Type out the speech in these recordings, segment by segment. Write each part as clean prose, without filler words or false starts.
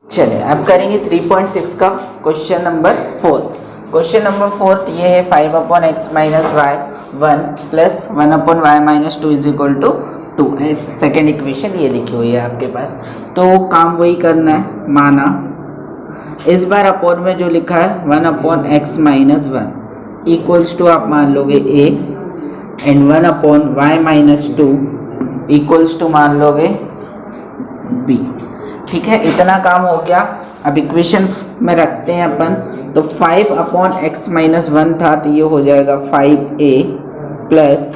चलिए अब करेंगे 3.6 का क्वेश्चन नंबर 4। क्वेश्चन नंबर 4 ये है 5/x माइनस वाई 1 प्लस 1/y minus 2 is equal to 2। Second equation ये लिखी हुई है आपके पास, तो काम वही करना है। माना इस बार अपोन में जो लिखा है 1/x माइनस 1 इक्वल्स टू आप मान लोगे a and 1/y minus 2 equals to मान लोगे b। ठीक है, इतना काम हो गया। अब इक्वेशन में रखते हैं अपन, तो 5/x माइनस 1 था तो ये हो जाएगा 5a प्लस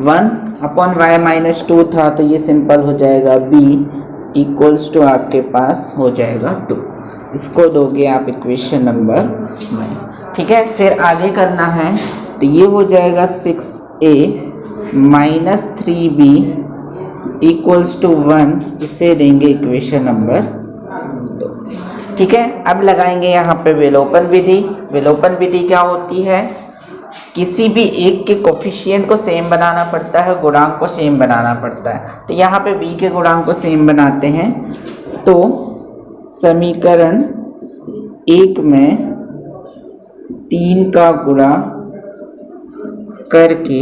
1/y माइनस 2 था तो ये सिंपल हो जाएगा b इक्वल्स टू आपके पास हो जाएगा 2। इसको दोगे आप इक्वेशन नंबर 1। ठीक है, फिर आगे करना है तो ये हो जाएगा 6a minus 3b equals to 1। इसे देंगे इक्वेशन नंबर 2। ठीक है, अब लगाएंगे यहाँ पे विलोपन विधि। विलोपन विधि क्या होती है? किसी भी एक के कोफिशिएंट को सेम बनाना पड़ता है, गुणांक को सेम बनाना पड़ता है। तो यहाँ पे b के गुणांक को सेम बनाते हैं, तो समीकरण 1 में 3 का गुणा करके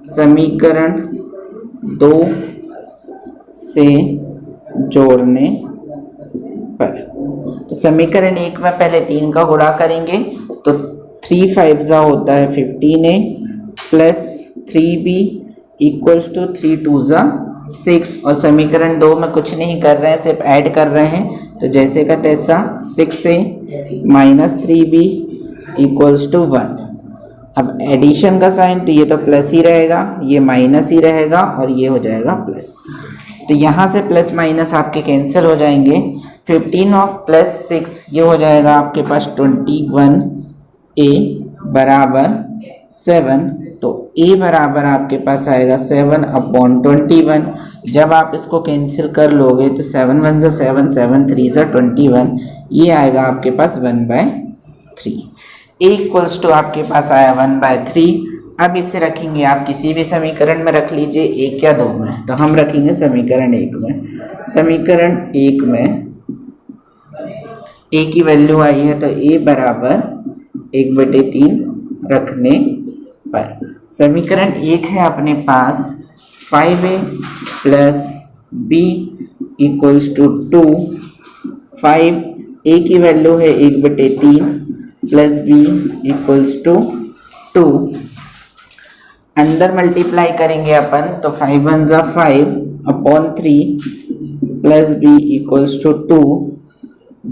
समीकरण 2 से जोड़ने पर, तो समीकरण 1 में पहले 3 का गुणा करेंगे तो 3 5 होता है 15a plus 3b equals to 3 2 6। और समीकरण 2 में कुछ नहीं कर रहे हैं, सिर्फ ऐड कर रहे हैं, तो जैसे का तैसा 6a minus 3b equals to 1। अब एडिशन का साइन तो ये तो प्लस ही रहेगा, ये माइनस ही रहेगा और ये हो जाएगा प्लस। तो यहाँ से प्लस माइनस आपके कैंसिल हो जाएंगे। 15 और प्लस 6 ये हो जाएगा आपके पास 21a बराबर 7। तो a बराबर आपके पास आएगा 7/21। जब आप इसको कैंसिल कर लोगे तो 7 1 7 7 3 21, ये आएगा आपके पास 1/3। a इक्वल्स टू आपके पास आया 1/3। अब इसे रखेंगे आप किसी भी समीकरण में रख लीजिए, 1 या 2 में, तो हम रखेंगे समीकरण 1 में। समीकरण 1 में a की वैल्यू आई है तो a बराबर 1/3 रखने पर समीकरण 1 है अपने पास 5a plus b equals to 2। 5a की वैल्यू है 1/3 प्लस b इक्वल्स टू 2। अंदर मल्टीप्लाई करेंगे अपन तो 5 1 5/3 plus b equals to 2।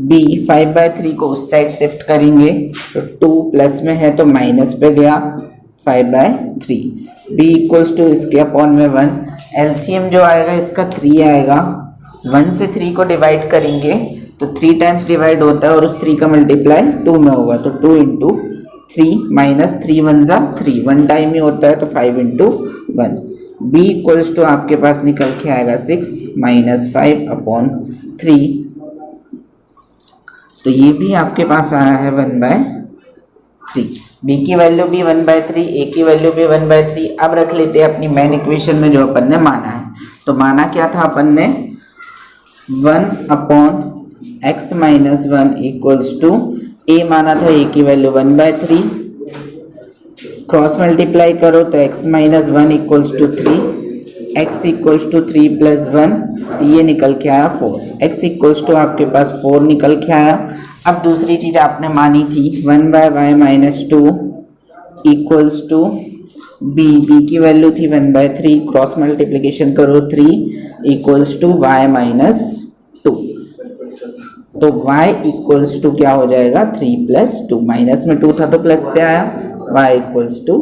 b 5/3 को उस साइड शिफ्ट करेंगे तो 2 प्लस में है तो माइनस पे गया 5/3। b इक्वल्स टू इसके अपॉन में 1। एलसीएम जो आएगा इसका 3 आएगा। 1 से 3 को डिवाइड करेंगे तो 3 टाइम्स डिवाइड होता है और उस 3 का मल्टीप्लाई 2 में होगा, तो 2 इंटू 3 माइनस 3 1 3, 1 टाइम ही होता है तो 5 इंटू 1। b इक्वल्स टू आपके पास निकल के आएगा 6 माइनस 5/3। तो ये भी आपके पास आया है 1/3। b की वैल्यु भी 1/3, a की वैल्यू भी 1/3। अब रख लेते हैं अपनी मेन इक्वेशन में जो अपन ने माना है। तो माना क्या था अपन ने? 1/x minus 1 equals to a माना था, a की वैल्यू 1/3। क्रॉस मल्टीप्लाई करो तो x minus 1 equals to 3, x equals to 3 plus 1, ये निकल के आया 4। x इक्वल्स टू आपके पास 4 निकल के आया। अब दूसरी चीज़ आपने मानी थी 1/y minus 2 equals to b की वैल्यू थी 1/3। क्रॉस मल्टीप्लिकेशन करो 3 इक्वल्स टू y माइनस 2, तो y इक्वल्स टू क्या हो जाएगा 3 प्लस 2। माइनस में 2 था तो प्लस पे आया, y इक्वल्स टू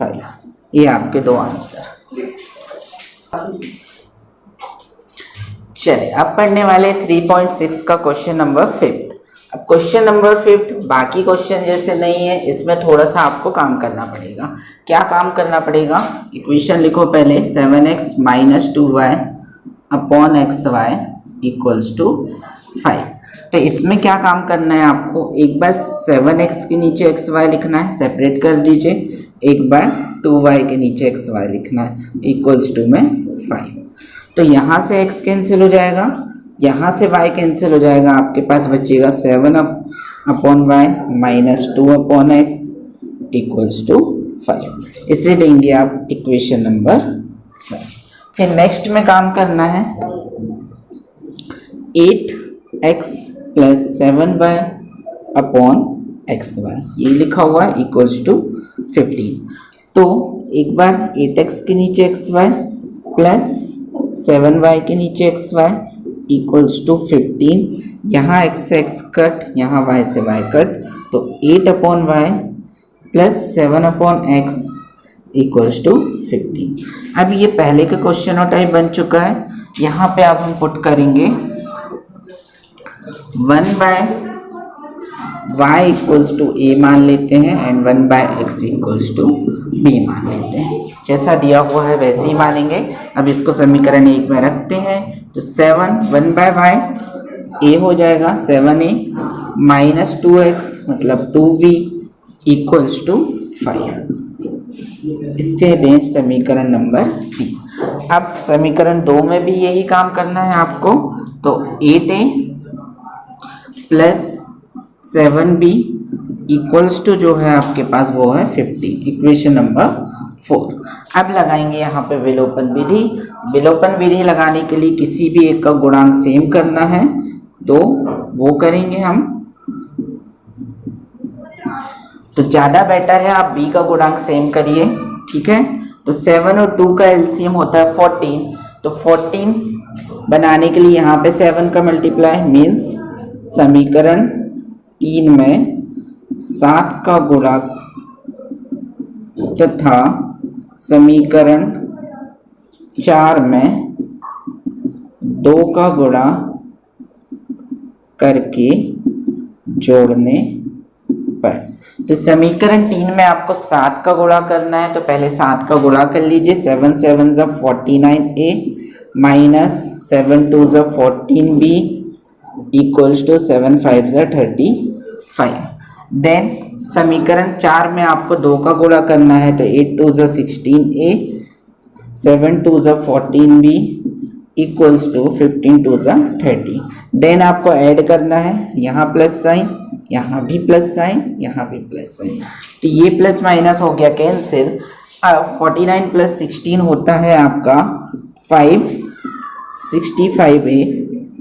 5। ये आपके 2 आंसर। चलिए अब पढ़ने वाले 3.6 का क्वेश्चन नंबर 5। अब क्वेश्चन नंबर 5 बाकी क्वेश्चन जैसे नहीं है, इसमें थोड़ा सा आपको काम करना पड़ेगा। क्या काम करना पड़ेगा? इक्वेशन लिखो पहले 7x minus 2y upon XY equals to 5। तो इसमें क्या काम करना है आपको? एक बार 7x के नीचे XY लिखना है, सेपरेट कर दीजिए। एक बार 2y के नीचे XY लिखना है इक्वल्स टू में 5। तो यहाँ से x कैंसिल हो जाएगा यहाँ से y कैंसिल हो जाएगा, आपके पास बचेगा 7/y minus 2/x equals to 5। इसे देंगे आप इक्वेशन नंबर फर्स्ट। फिर नेक्स्ट में काम करना है 8x plus 7y upon xy, ये लिखा हुआ है इक्वल्स टू 15। तो एक बार 8x के नीचे xy प्लस 7y के नीचे xy इक्वल्स टू 15। यहाँ x से x कट, यहाँ y से y कट, तो 8/y plus 7/x equals to 15। अब ये पहले का क्वेश्चन टाइप बन चुका है। यहाँ पे अब हम पुट करेंगे 1/y इक्वल्स टू a मान लेते हैं and 1/x equals to b मान लेते हैं। जैसा दिया हुआ है वैसे ही मानेंगे। अब इसको समीकरण 1 में रखते हैं तो 1/y a हो जाएगा 7a माइनस 2x मतलब 2b इक्वल्स टू 5। इसके दें समीकरण नंबर 3। अब समीकरण 2 में भी यही काम करना है आपको। तो 8a plus 7b equals to जो है आपके पास वो है 50, इक्वेशन नंबर 4। अब लगाएंगे यहाँ पे विलोपन विधि। विलोपन विधि लगाने के लिए किसी भी एक का गुणांक सेम करना है, तो वो करेंगे हम। तो ज़्यादा बेटर है आप b का गुणांक सेम करिए, ठीक है। तो 7 और 2 का एलसीएम होता है 14। तो 14 बनाने के लिए यहाँ पे 7 का मल्टीप्लाई मीन्स समीकरण 3 में 7 का गुणा तथा समीकरण 4 में 2 का गुणा करके जोड़ने पर। तो समीकरण 3 में आपको 7 का गुणा करना है, तो पहले 7 का गुणा कर लीजिए। 7 7 = 49a minus 7 2 = 14b equals to 7 5 = 35। Then समीकरण 4 में आपको 2 का गुणा करना है, तो 8 2 = 16a 7 2 = 14b equals to 15 2 = 30। Then आपको ऐड करना है, यहाँ प्लस साइन, यहाँ भी प्लस साइन, यहाँ भी प्लस साइन, तो ये प्लस माइनस हो गया कैंसिल। अब 49 + 16 होता है आपका 565a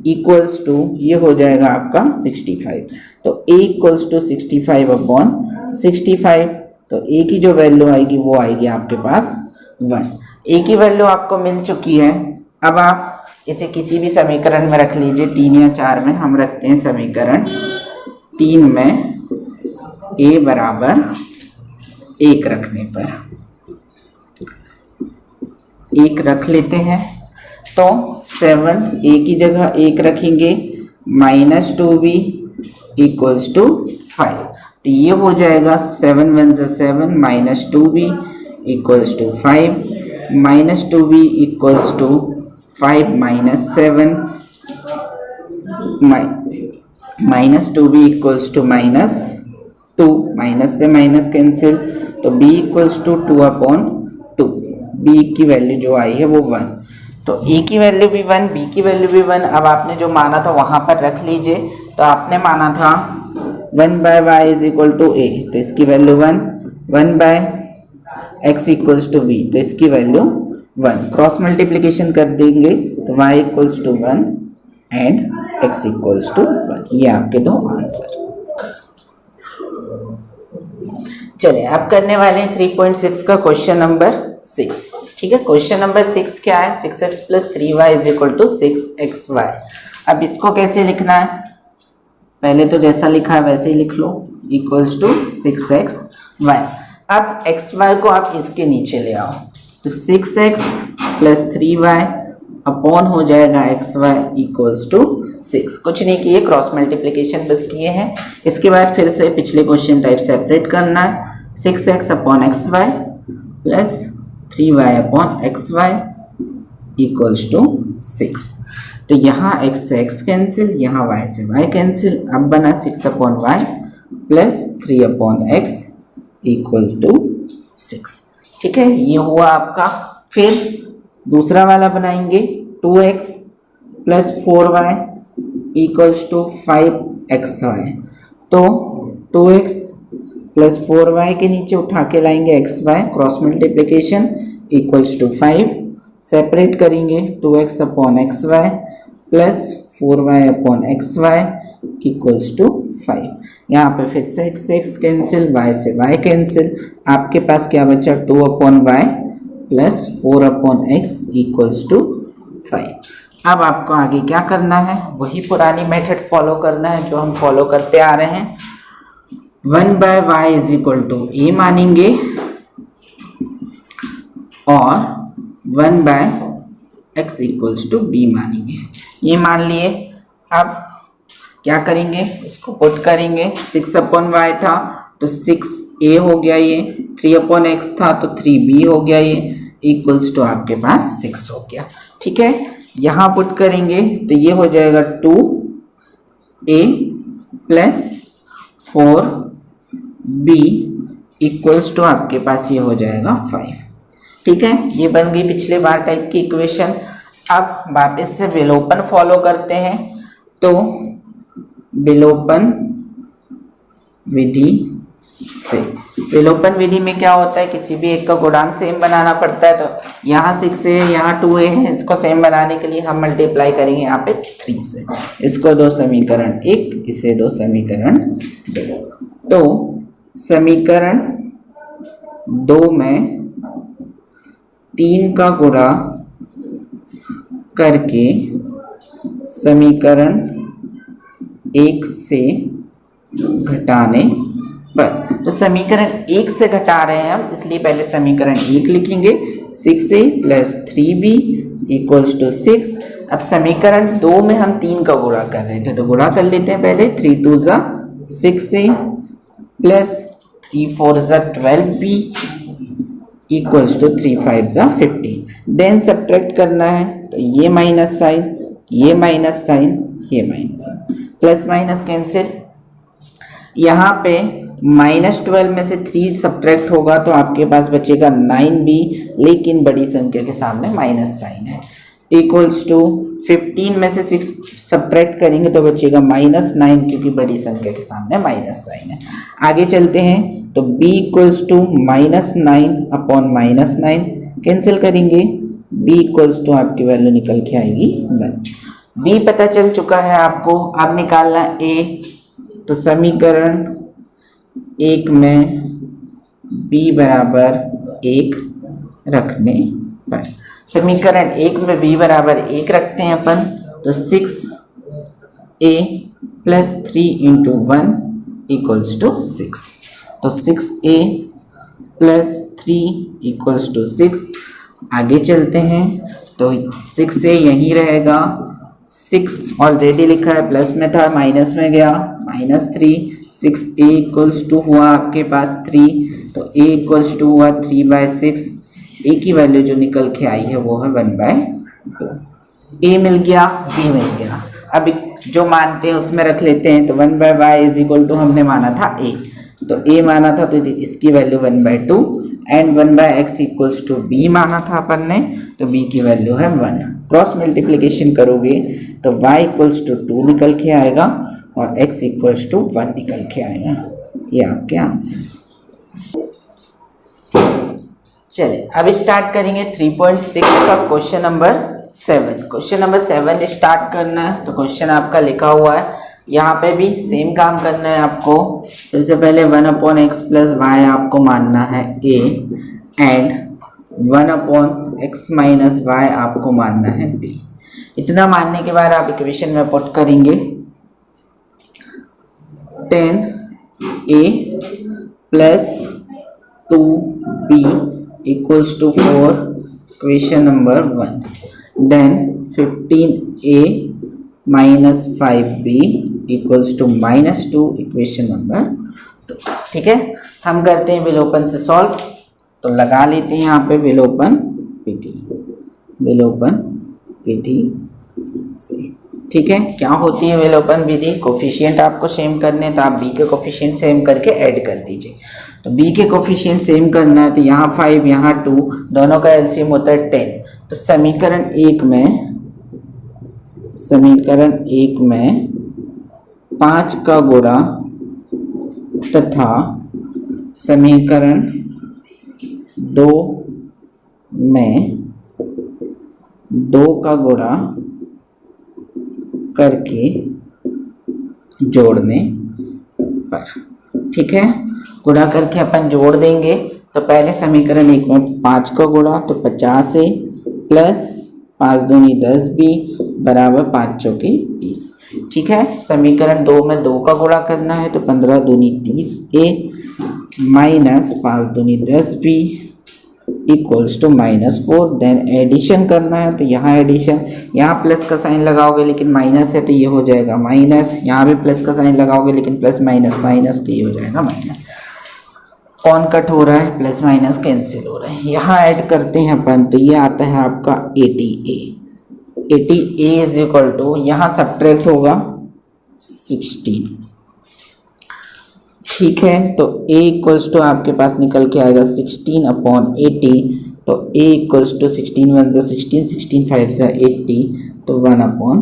इक्वल्स टू ये हो जाएगा आपका 65। तो a इक्वल्स टू 65/65। तो a की जो वैल्यू आएगी वो आएगी आपके पास 1। a की वैल्यू आपको मिल चुकी है। अब आप इसे किसी भी समीकरण में रख लीजिए, 3 या 4 में। हम रखते हैं समीकरण 3 में a बराबर 1 रखने पर 1 रख लेते हैं। तो 7 a की जगह 1 रखेंगे माइनस 2b इक्वल्स टू 5। तो ये हो जाएगा 7 1 = 7 minus 2b equals to 5 minus 2b equals to 5 minus 7 minus 2b equals to -2। Minus से माइनस कैंसिल, तो b इक्वल्स टू 2/2। b की वैल्यू जो आई है वो 1। तो a की वैल्यू भी 1, b की वैल्यू भी 1। अब आपने जो माना था वहाँ पर रख लीजिए। तो आपने माना था 1/y = a, तो इसकी वैल्यू 1। 1/x = v, तो इसकी वैल्यू 1। क्रॉस मल्टीप्लिकेशन कर देंगे तो y = 1 एंड x = 1। ये आपके दो आंसर। चलिए अब करने वाले हैं 3.6 का क्वेश्चन नंबर 6। ठीक है, क्वेश्चन नंबर 6 क्या है? 6x + 3y = 6xy। अब इसको कैसे लिखना है? पहले तो जैसा लिखा है वैसे ही लिख लो, इक्वल्स टू 6xy। अब xy को आप इसके नीचे ले आओ, तो 6x + 3y अपॉन हो जाएगा xy इक्वल्स टू 6। कुछ नहीं किए, क्रॉस मल्टीप्लिकेशन बस किए हैं। इसके बाद फिर से पिछले क्वेश्चन टाइप सेपरेट करना है। 6x upon xy plus 3y upon xy equals to 6। तो यहाँ x से x कैंसिल, यहाँ y से y कैंसिल। अब बना 6/y plus 3/x equal to 6। ठीक है, ये हुआ आपका। फिर दूसरा वाला बनाएंगे 2x + 4y equals to 5xy। तो 2x प्लस 4y के नीचे उठा के लाएंगे xy, cross multiplication equals to 5, separate करेंगे 2x upon xy plus 4y upon xy equals to 5। यहाँ पे फिर से x कैंसिल, y से y कैंसिल, आपके पास क्या बचा 2 upon y plus 4 upon x equals to 5। अब आपको आगे क्या करना है, वही पुरानी मेथड फॉलो करना है जो हम फॉलो करते आ रहे हैं। 1/y is equal to a मानेंगे और 1/x इक्वल्स टू b मानेंगे। ये मान लिए। अब क्या करेंगे, इसको पुट करेंगे। 6 अपॉन y था तो 6a हो गया, ये 3 अपॉन x था तो 3b हो गया, ये इक्वल्स टू आपके पास 6 हो गया। ठीक है, यहाँ पुट करेंगे तो ये हो जाएगा 2a plus 4b equals to आपके पास ये हो जाएगा 5। ठीक है, ये बन गई पिछले बार टाइप की इक्वेशन। अब वापस से विलोपन फॉलो करते हैं। तो विलोपन विधि से, विलोपन विधि में क्या होता है, किसी भी एक का गुणांक सेम बनाना पड़ता है। तो यहाँ 6 है, यहाँ 2a है, इसको सेम बनाने के लिए हम मल्टीप्लाई करेंगे यहाँ पे 3 से। इसको 2 समीकरण 1, इसे 2 समीकरण 2। तो समीकरण 2 में 3 का गुणा करके समीकरण 1 से घटाने पर, तो समीकरण 1 से घटा रहे हैं हम, इसलिए पहले समीकरण 1 लिखेंगे 6a plus 3b equals to 6। अब समीकरण 2 में हम 3 का गुणा कर रहे थे तो गुणा कर लेते हैं पहले। 3 2 ज़ा 6a प्लस 3 4 ज़ा 12b इक्वल्स टू 3 5 ज़ा 15। देन सब्ट्रैक्ट करना है तो ये माइनस साइन, ये माइनस साइन, ये minus sign, plus minus cancel. यहाँ पे -12 में से 3 सब्ट्रैक्ट होगा तो आपके पास बचेगा 9b, लेकिन बड़ी संख्या के सामने माइनस साइन है। इक्वल्स टू 15 में से 6 सब्ट्रैक्ट करेंगे तो बचेगा -9, क्योंकि बड़ी संख्या के सामने माइनस साइन है। आगे चलते हैं तो b equals to -9 upon -9 cancel करेंगे, b इक्वल्स टू आपकी वैल्यू निकल के आएगी 1। b पता चल चुका है आपको, अब निकालना a। तो समीकरण 1 में b बराबर 1 रखने पर, समीकरण 1 में b बराबर 1 रखते हैं अपन, तो 6a plus 3 into 1 equals to 6। तो 6a प्लस 3 इक्वल्स टू 6। आगे चलते हैं तो 6a यहीं रहेगा, 6 ऑलरेडी लिखा है, प्लस में था माइनस में गया, -3। 6a इक्वल्स टू हुआ आपके पास 3, तो a इक्वल्स टू हुआ 3/6। a की वैल्यू जो निकल के आई है वो है 1/2। a मिल गया, b मिल गया। अब जो मानते हैं उसमें रख लेते हैं। तो 1/y इज इक्वल टू हमने माना था a, तो a माना था तो इसकी value 1/2 and 1/x equals to b माना था अपन ने, तो b की वैल्यू है 1। क्रॉस मल्टीप्लिकेशन करोगे तो y इक्वल्स टू 2 निकल के आएगा और x इक्वल्स टू 1 निकल के आएगा। ये आपके आंसर। चलिए अब स्टार्ट करेंगे 3.6 का question number 7। Question number 7 start करना है। तो क्वेश्चन आपका लिखा हुआ है, यहाँ पे भी सेम काम करना है आपको। सबसे पहले 1/x प्लस वाई आपको मानना है a and 1/x minus Y आपको मानना है b। इतना मानने के बाद आप इक्वेशन में पुट करेंगे 10a plus 2b equals to 4, equation number 1। Then 15a minus 5b equals to -2, equation number 2। ठीक है, हम करते हैं विलोपन से सॉल्व। तो लगा लेते हैं यहाँ पे विलोपन विधि, विलोपन विधि से। ठीक है, क्या होती है विलोपन विधि? कोफिशिएंट आपको सेम करने, तो आप b के कोफिशिएंट सेम करके ऐड कर दीजिए। तो b के कोफिशिएंट सेम करना है तो यहाँ 5 यहाँ 2, दोनों का एलसीएम होता है 10। तो समीकरण 1 में समीकरण 1 में 5 का गुणा तथा समीकरण 2 में 2 का गुणा करके जोड़ने पर। ठीक है, गुणा करके अपन जोड़ देंगे। तो पहले समीकरण 1 में 5 का गुणा तो 50 है प्लस 5 दूनी 10 बी बराबर 5 चौके 20। ठीक है, समीकरण 2 में 2 का गुणा करना है तो 15 दूनी 30 ए माइनस 5 दूनी 10 b equals to -4। Then addition करना है तो यहाँ एडिशन, यहाँ प्लस का साइन लगाओगे लेकिन माइनस है तो ये हो जाएगा माइनस, यहाँ भी प्लस का साइन लगाओगे लेकिन प्लस माइनस माइनस तो ये हो जाएगा माइनस। कौन कट हो रहा है, प्लस माइनस कैंसिल हो रहा है। यहाँ ऐड करते हैं अपन तो ये आता है आपका 80a। 80a is equal to, यहाँ सब्ट्रैक्ट होगा 16। ठीक है, तो a इक्वल्स टू आपके पास निकल के आएगा 16/80। तो a इक्वल्स टू 16 1 16, 16 5 80 तो 1/5।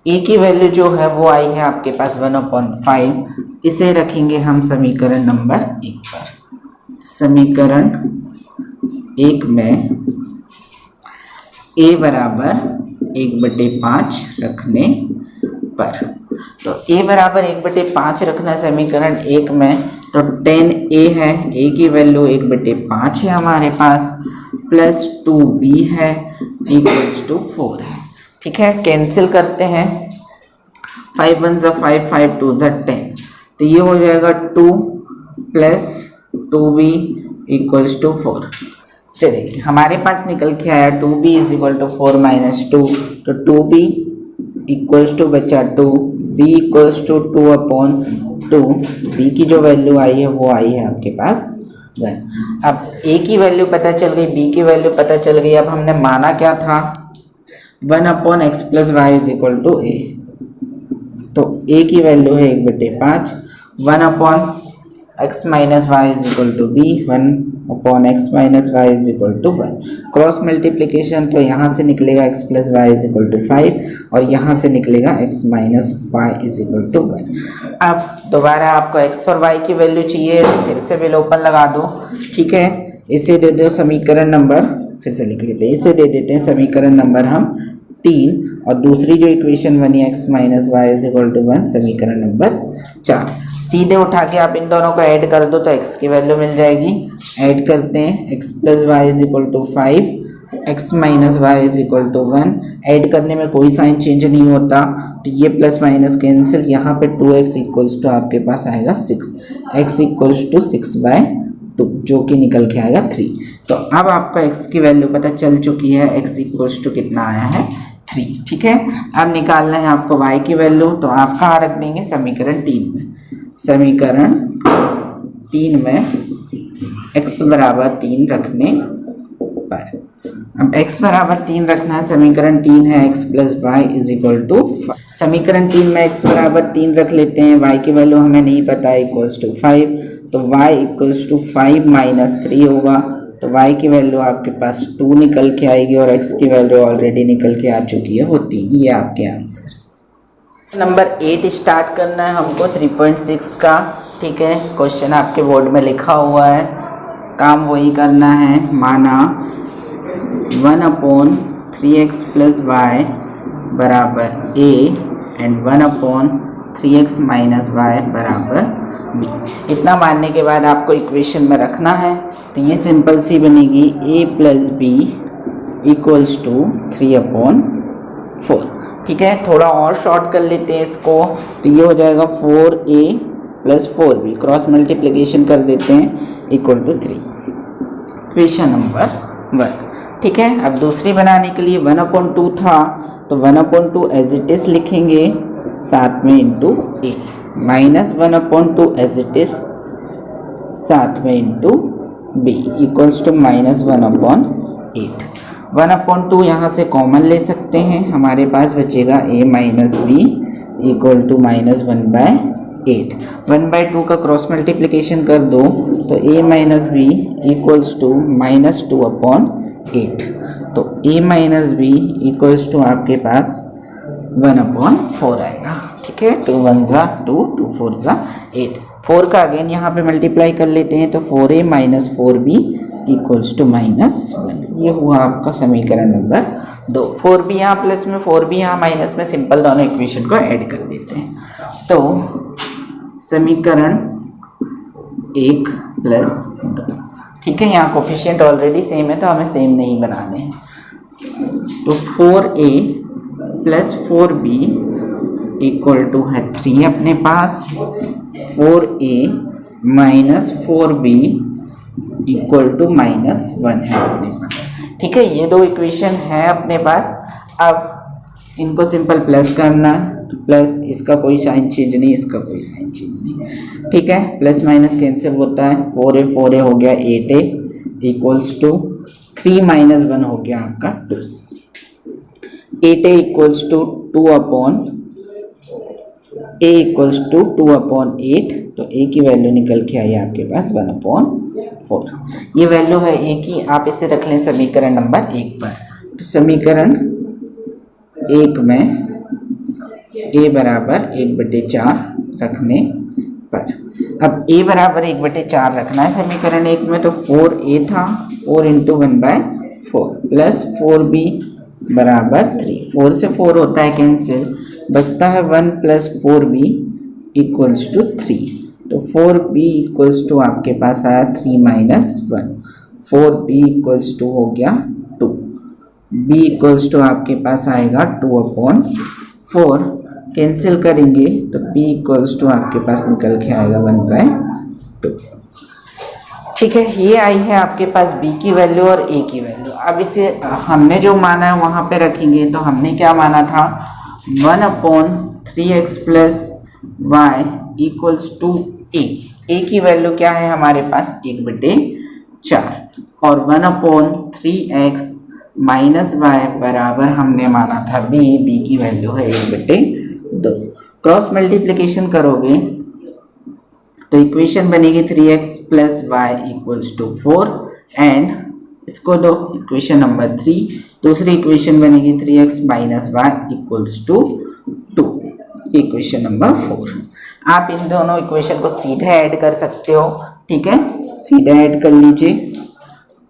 a की वैल्यू जो है वो आई है आपके पास 1/5। इसे रखेंगे हम समीकरण नंबर 1 पर। समीकरण 1 में a बराबर 1/5 रखने पर, तो a बराबर 1/5 रखना समीकरण 1 में, तो 10a है, a की वैल्यू 1/5 है हमारे पास, प्लस 2b है इक्वल्स टू 4 है। ठीक है, कैंसिल करते हैं, 5 1 5 5 2 10, तो ये हो जाएगा 2 प्लस 2b इक्वल्स टू 4। चलिए हमारे पास निकल के आया 2b is equal to 4 minus 2, तो 2b इक्वल्स टू बचा 2, b इक्वल्स टू 2/2। b की जो वैल्यू आई है वो आई है आपके पास 1। अब a की वैल्यू पता चल गई, b की वैल्यू पता चल गई। अब हमने माना क्या था, 1/x + y is equal to a। तो a की वैल्यू है 1/5, 1/x - y is equal to b, 1/x - y is equal to 1। Cross multiplication तो यहाँ से निकलेगा x + y is equal to 5 और यहाँ से निकलेगा x - y is equal to 1। अब दोबारा आपको x और y की वैल्यू चाहिए, फिर से विलोपन लगा दो। ठीक है, इसे दे दो समीकरण नंबर, फिर से लिख लेते हैं, इसे दे देते हैं समीकरण नंबर हम 3, और दूसरी जो इक्वेशन बनी x - y is equal to 1 समीकरण नंबर 4। सीधे उठा के आप इन दोनों को ऐड कर दो तो x की वैल्यू मिल जाएगी। ऐड करते हैं, x + y is equal to 5, x - y is equal to 1। Add करने में कोई साइन चेंज नहीं होता तो ये प्लस माइनस कैंसिल, यहाँ पे 2x इक्वल्स टू आपके पास आएगा 6, x इक्वल्स टू 6/2 जो कि निकल के आएगा 3। तो अब आपको x की वैल्यू पता चल चुकी है, x इक्वल्स टू कितना आया है 3। ठीक है, अब निकालना है आपको y की वैल्यू, तो आप कहाँ रख देंगे, समीकरण 3 में। समीकरण 3 में x बराबर 3 रखने पर, अब x बराबर 3 रखना है, समीकरण 3 है x + y is equal to 5। समीकरण 3 में x बराबर 3 रख लेते हैं, y की वैल्यू हमें नहीं पता इक्वल्स टू 5, तो y इक्वल्स टू 5 - 3 होगा, तो y की वैल्यू आपके पास 2 निकल के आएगी और x की वैल्यू ऑलरेडी निकल के आ चुकी है, होती है। ये आपके आंसर। नंबर 8 स्टार्ट करना है हमको 3.6 का। ठीक है, क्वेश्चन आपके बोर्ड में लिखा हुआ है, काम वही करना है। माना 1/3x + y बराबर a एंड 1/3x - y बराबर b। इतना मानने के बाद आपको इक्वेशन में रखना है, तो ये सिंपल सी बनेगी a + b इक्वल्स टू 3/4। ठीक है, थोड़ा और शॉर्ट कर लेते हैं इसको, तो ये हो जाएगा 4a + 4b, क्रॉस मल्टीप्लिकेशन कर देते हैं इक्वल टू 3, इक्वेशन नंबर 1। ठीक है, अब दूसरी बनाने के लिए 1/2 था तो 1/2 एज इट इज लिखेंगे, साथ में into a, minus 1/2 as it is साथ में इंटू b इक्वल्स टू -1/8। 1/2 यहाँ से कॉमन ले सकते हैं, हमारे पास बचेगा a - b इक्वल टू -1/8। 1/2 का क्रॉस मल्टीप्लिकेशन कर दो तो a - b इक्वल्स टू -2/8। तो a - b इक्वल्स टू आपके पास 1/4 आएगा। ठीक है, 2 1 ज़ा 2, 2 4 ज़ा 8। 4 का अगेन यहाँ पे मल्टीप्लाई कर लेते हैं तो 4a minus 4b equals to -1। ये हुआ आपका समीकरण नंबर 2। 4b यहाँ प्लस में, 4b यहाँ माइनस में, सिंपल दोनों इक्वेशन को ऐड कर देते हैं। तो समीकरण 1 प्लस 2, ठीक है, यहाँ कोफिशिएंट ऑलरेडी सेम है तो हमें सेम नहीं बनाने हैं। तो 4a plus 4b equal to है 3 अपने पास, 4a minus 4b equal to -1 है अपने पास। ठीक है, ये दो इक्वेशन है अपने पास। अब इनको सिंपल प्लस करना, तो प्लस, इसका कोई साइन चेंज नहीं, इसका कोई साइन चेंज नहीं। ठीक है, प्लस माइनस कैंसिल होता है, 4a हो गया 8a इक्वल्स टू 3 माइनस 1 हो गया आपका 2। 8a equals to 2 equals to 2/8, तो a की वैल्यू निकल के आई आपके पास 1/4। ये वैल्यू है a की, आप इसे रख लें समीकरण नंबर 1 पर। तो समीकरण 1 में a बराबर 1/4 रखने पर, अब a बराबर 1/4 रखना है समीकरण 1 में, तो 4a था, 4 इंटू 1/4 प्लस 4b बराबर 3, 4 से 4 होता है कैंसिल, बचता है 1 प्लस 4b इक्वल्स टू 3। तो 4b इक्वल्स टू आपके पास आया 3 माइनस 1, 4b इक्वल्स टू हो गया 2, b इक्वल्स टू आपके पास आएगा 2/4, कैंसिल करेंगे तो b इक्वल्स टू आपके पास निकल के आएगा 1/2। ठीक है, ये आई है आपके पास b की वैल्यू और a की वैल्यू। अब इसे हमने जो माना है वहाँ पे रखेंगे, तो हमने क्या माना था, 1/3x plus y equals to a की वैल्यू क्या है हमारे पास 1/4, और 1/3x माइनस y बराबर हमने माना था b की वैल्यू है 1/2। क्रॉस मल्टीप्लिकेशन करोगे तो इक्वेशन बनेगी 3x plus y equals to 4, and इसको दो इक्वेशन नंबर 3, दूसरी इक्वेशन बनेगी 3x minus y equals to 2, equation number 4। आप इन दोनों इक्वेशन को सीधे ऐड कर सकते हो। ठीक है, सीधे ऐड कर लीजिए,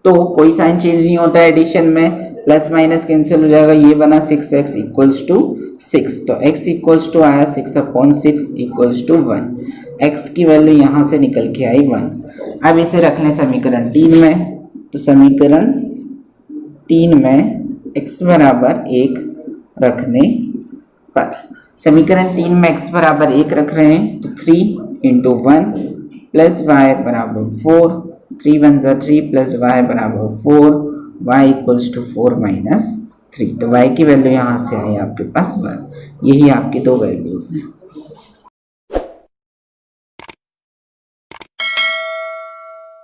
तो कोई साइन चेंज नहीं होता है एडिशन में, प्लस माइनस कैंसिल हो जाएगा, ये बना 6x इक्वल्स टू 6, तो x इक्वल्स टू आया 6/6 इक्वल्स टू 1, x की वैल्यू यहाँ से निकल के आई 1। अब इसे रख लें समीकरण 3 में, तो समीकरण 3 में x बराबर 1 रखने पर, समीकरण 3 में x बराबर 1 रख रहे हैं, तो 3 इंटू 1 प्लस वाई बराबर 4, 3 1 ज़ा 3 प्लस वाई बराबर 4, y इक्वल्स टू 4 माइनस 3, तो y की वैल्यू यहाँ से आई आपके पास 1। यही आपकी दो वैल्यूज़ हैं।